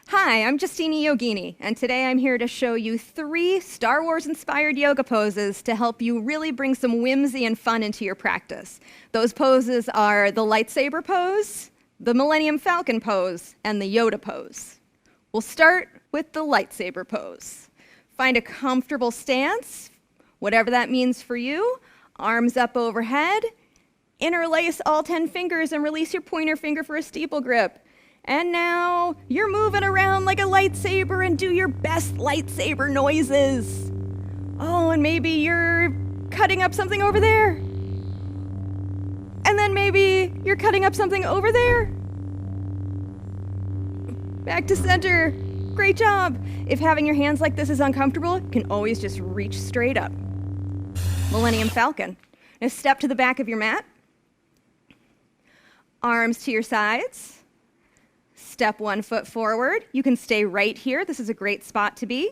Hi, I'm Justini Yogini, and today I'm here to show you 3 Star Wars-inspired yoga poses to help you really bring some whimsy and fun into your practice. Those poses are the Lightsaber Pose, the Millennium Falcon Pose, and the Yoda Pose. We'll start with the Lightsaber Pose. Find a comfortable stance, whatever that means for you. Arms up overhead. Interlace all 10 fingers and release your pointer finger for a steeple grip. And now you're moving around like a lightsaber and do your best lightsaber noises. Oh, and maybe you're cutting up something over there. And then maybe you're cutting up something over there. Back to center. Great job. If having your hands like this is uncomfortable, you can always just reach straight up. Millennium Falcon. Now step to the back of your mat. Arms to your sides. Step 1 foot forward. You can stay right here. This is a great spot to be.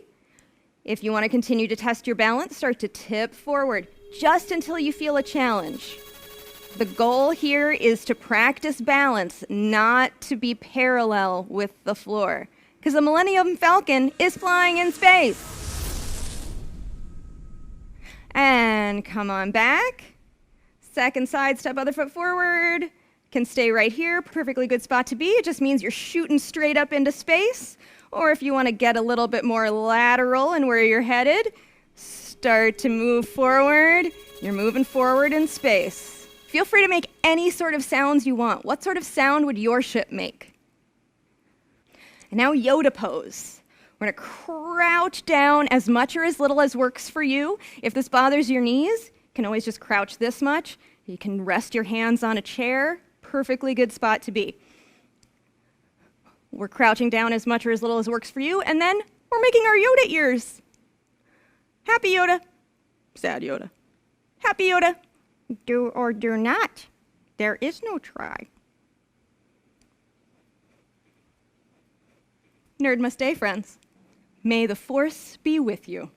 If you want to continue to test your balance, start to tip forward just until you feel a challenge. The goal here is to practice balance, not to be parallel with the floor, because the Millennium Falcon is flying in space. And come on back. Second side, step other foot forward. Can stay right here, perfectly good spot to be. It just means you're shooting straight up into space. Or if you want to get a little bit more lateral in where you're headed, start to move forward. You're moving forward in space. Feel free to make any sort of sounds you want. What sort of sound would your ship make? And now Yoda Pose. We're going to crouch down as much or as little as works for you. If this bothers your knees, you can always just crouch this much. You can rest your hands on a chair. Perfectly good spot to be. We're crouching down as much or as little as works for you, and then we're making our Yoda ears. Happy Yoda. Sad Yoda. Happy Yoda. Do or do not. There is no try. Nerd must stay, friends. May the Force be with you.